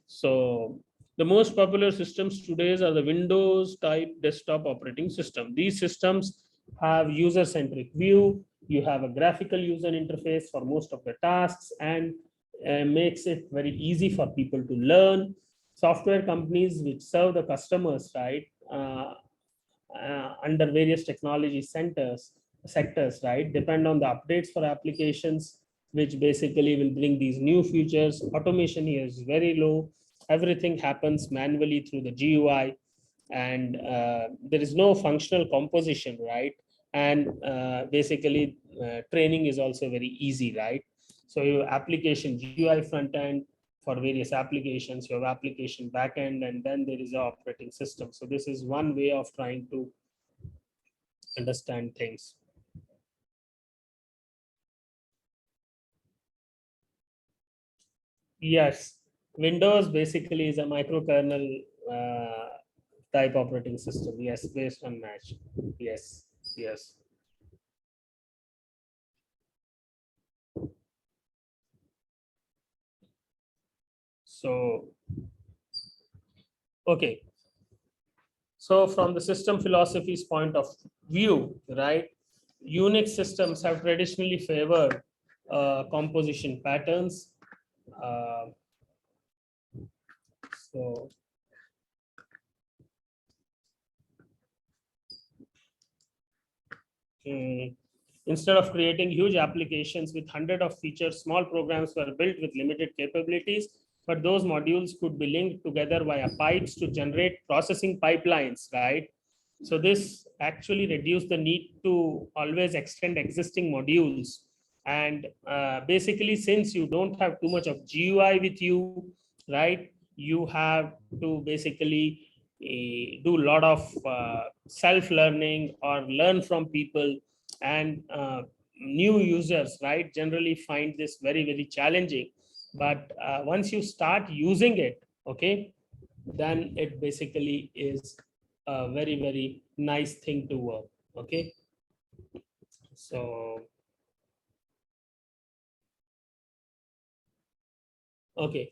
So the most popular systems today are the Windows type desktop operating system. These systems have user-centric view. You have a graphical user interface for most of the tasks, and makes it very easy for people to learn. Software companies which serve the customers, right, under various technology sectors, right, depend on the updates for applications, which basically will bring these new features. Automation here is very low. Everything happens manually through the GUI, and there is no functional composition, right? And basically training is also very easy, right? So your application GUI front end for various applications, you have application backend, and then there is an operating system. So this is one way of trying to understand things. Yes, Windows basically is a microkernel type operating system. Yes, based on match. Yes, yes. So, okay. So from the system philosophy's point of view, right, Unix systems have traditionally favored composition patterns. Uh, so instead of creating huge applications with hundreds of features, small programs were built with limited capabilities, but those modules could be linked together via pipes to generate processing pipelines, right? So this actually reduced the need to always extend existing modules. And basically, since you don't have too much of GUI with you, right, you have to basically do a lot of self-learning or learn from people, and new users, right, generally find this very, very challenging. But once you start using it, okay, then it basically is a very, very nice thing to work. Okay, so okay,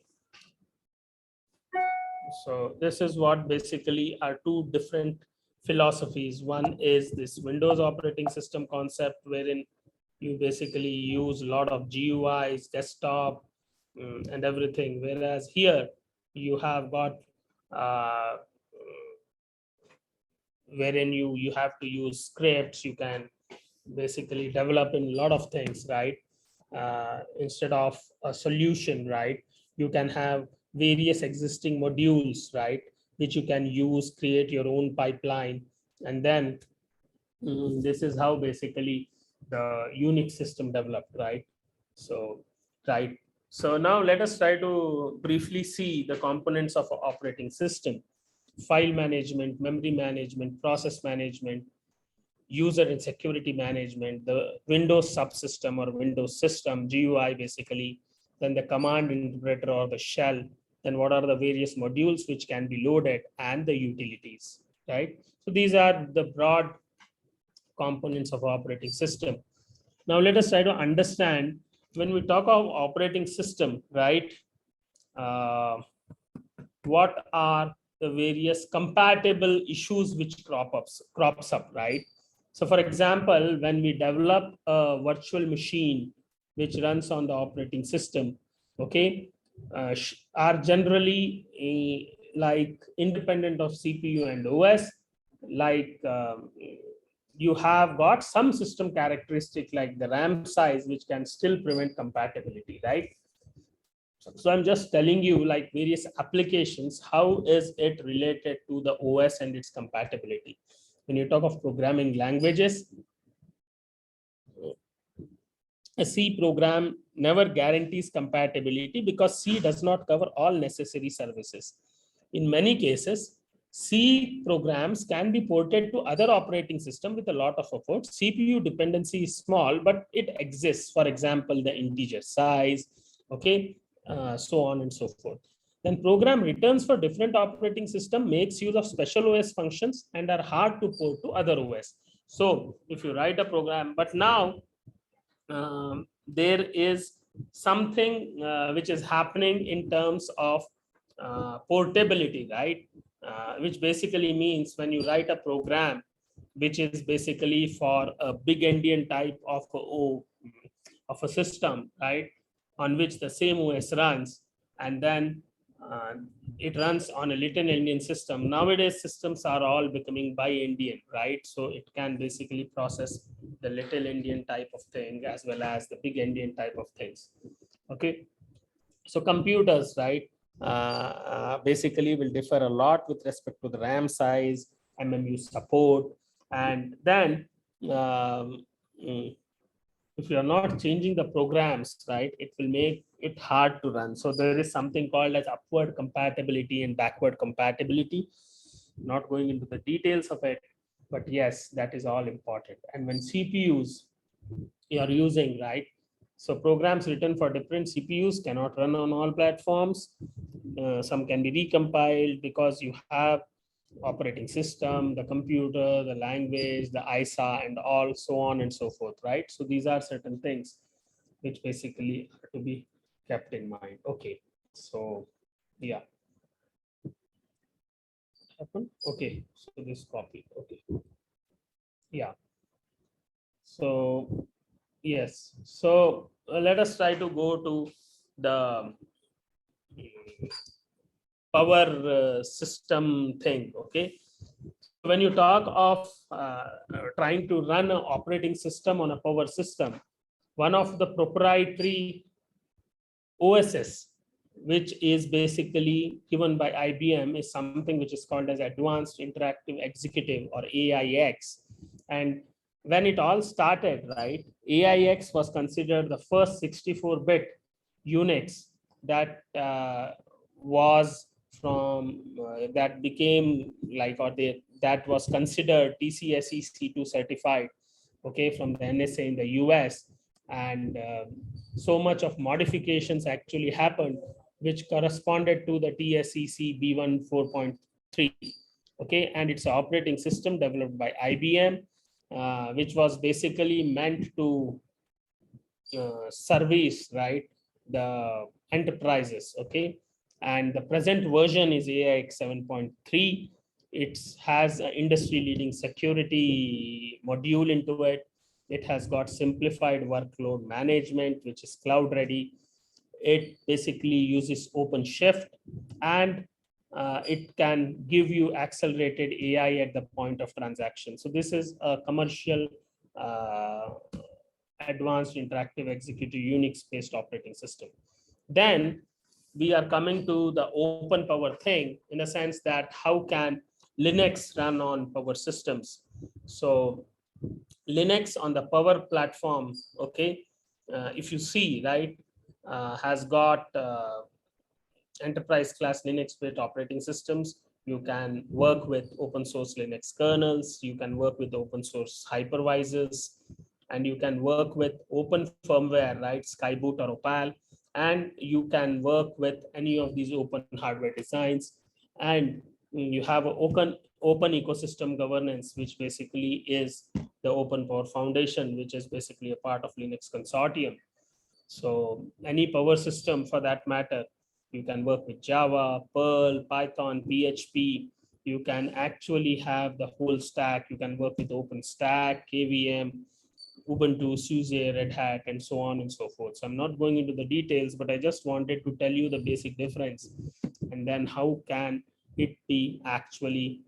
so this is what basically are two different philosophies. One is this Windows operating system concept, wherein you basically use a lot of GUIs, desktop, and everything. Whereas here you have got uh, wherein you have to use scripts. You can basically develop in a lot of things, right? Instead of a solution, right, you can have various existing modules, right, which you can use, create your own pipeline, and then this is how basically the Unix system developed, right? So right, so now let us try to briefly see the components of an operating system: file management, memory management, process management, user and security management, the Windows subsystem or Windows system, GUI basically, then the command interpreter or the shell, then what are the various modules which can be loaded, and the utilities, right? So these are the broad components of operating system. Now let us try to understand when we talk of operating system, right? What are the various compatible issues which crops up, right? So for example, when we develop a virtual machine which runs on the operating system, okay, are generally like independent of CPU and OS, like you have got some system characteristic like the RAM size, which can still prevent compatibility, right? So I'm just telling you like various applications, how is it related to the OS and its compatibility? When you talk of programming languages, a C program never guarantees compatibility because C does not cover all necessary services. In many cases, C programs can be ported to other operating system with a lot of effort. CPU dependency is small, but it exists. For example, the integer size, okay, so on and so forth. Then program returns for different operating system makes use of special OS functions and are hard to port to other OS. So if you write a program, but now there is something which is happening in terms of portability, right? Which basically means when you write a program which is basically for a big endian type of a system, right, on which the same OS runs, and then it runs on a little endian system. Nowadays systems are all becoming bi-endian, right? So it can basically process the little endian type of thing as well as the big endian type of things, okay? So computers, right, basically will differ a lot with respect to the RAM size, MMU support, and then if you are not changing the programs, right, it will make it hard to run. So there is something called as upward compatibility and backward compatibility. Not going into the details of it, but yes, that is all important. And when CPUs you are using, right, so programs written for different CPUs cannot run on all platforms. Some can be recompiled because you have operating system, the computer, the language, the ISA, and all so on and so forth, right? So these are certain things which basically are to be kept in mind. Okay, so yeah. Okay, so this copy. Okay, yeah. So yes, so let us try to go to the power system thing. Okay, when you talk of trying to run an operating system on a power system, one of the proprietary OSs which is basically given by IBM is something which is called as Advanced Interactive Executive, or AIX. And when it all started, right, AIX was considered the first 64-bit Unix that was from that became like, or that was considered TCSEC2 certified, okay, from the NSA in the US. And so much of modifications actually happened which corresponded to the TSEC B1 4.3, okay, and it's an operating system developed by IBM, which was basically meant to service, right, the enterprises, okay. And the present version is AIX 7.3. It has an industry leading security module into it. It has got simplified workload management, which is cloud ready. It basically uses OpenShift, and it can give you accelerated AI at the point of transaction. So this is a commercial advanced interactive executive Unix based operating system. Then we are coming to the open power thing, in a sense that how can Linux run on power systems. So Linux on the power platform, okay, if you see, right, has got enterprise class Linux based operating systems. You can work with open source Linux kernels, you can work with open source hypervisors, and you can work with open firmware, right, Skyboot or Opal. and you can work with any of these open hardware designs, and you have an open ecosystem governance, which basically is the Open Power Foundation, which is basically a part of Linux consortium. So any power system for that matter, you can work with Java, Perl, Python, PHP. You can actually have the whole stack. You can work with OpenStack, KVM, Ubuntu, SUSE, Red Hat, and so on and so forth. So I'm not going into the details, but I just wanted to tell you the basic difference, and then how can it be actually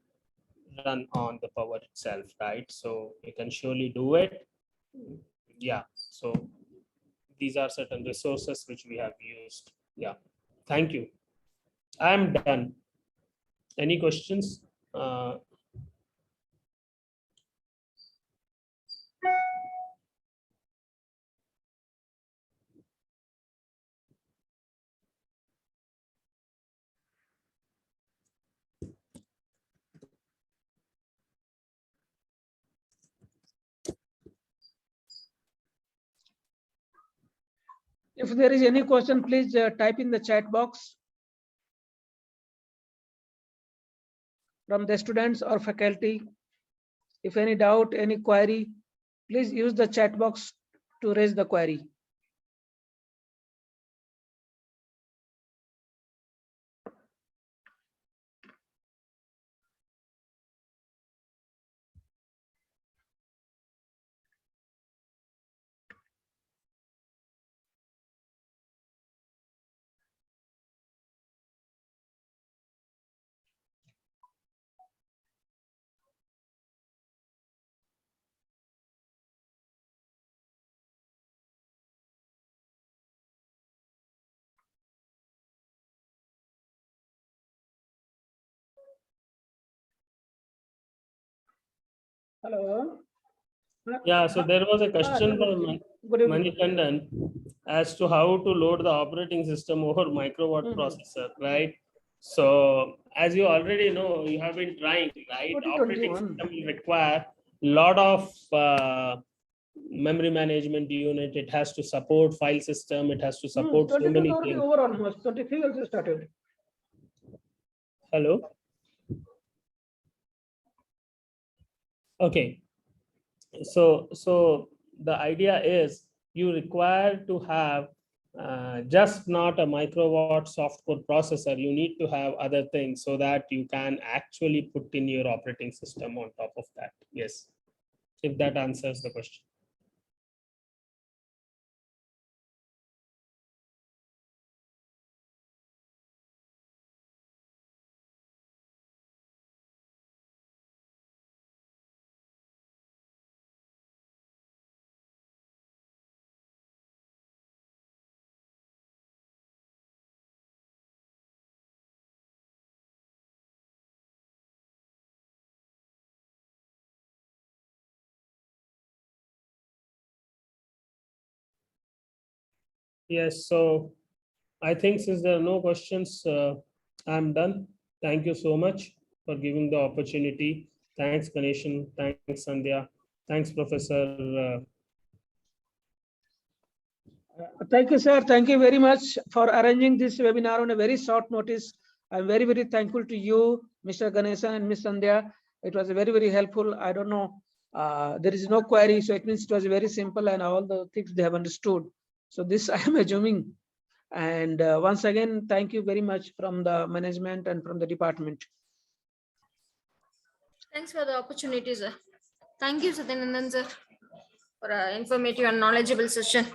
run on the power itself, right? So you can surely do it. Yeah, so these are certain resources which we have used. Yeah, thank you. I'm done. Any questions?
If there is any question, please type in the chat box from the students or faculty. If any doubt, any query, please use the chat box to raise the query. Hello.
Yeah, so there was a question from
Good evening.
Manikandan as to how to load the operating system over microwatt processor, right? So as you already know, you have been trying, right? Operating
2021.
system will require a lot of memory management unit. It has to support file system. It has to support so many things.
Over almost 23 also started.
Hello. Okay. So the idea is you require to have just not a microwatt soft core processor. You need to have other things so that you can actually put in your operating system on top of that. Yes, if that answers the question. Yes, so I think since there are no questions, I'm done. Thank you so much for giving the opportunity. Thanks, Ganeshan. Thanks, Sandhya. Thanks, Professor.
Thank you, sir. Thank you very much for arranging this webinar on a very short notice. I'm very, very thankful to you, Mr. Ganesan and Ms. Sandhya. It was very, very helpful. I don't know, there is no query, so it means it was very simple and all the things they have understood. So this I am assuming. And once again, thank you very much from the management and from the department.
Thanks for the opportunity, sir. Thank you, Satyadhyan, sir, for an informative and knowledgeable session.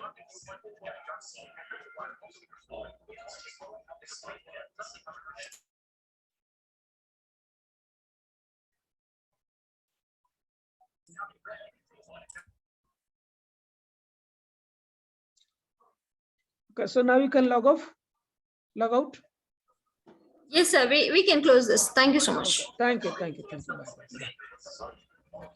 Okay, so now you can log out.
Yes, sir, we can close this. Thank you so much.
Okay. Thank you. Bye.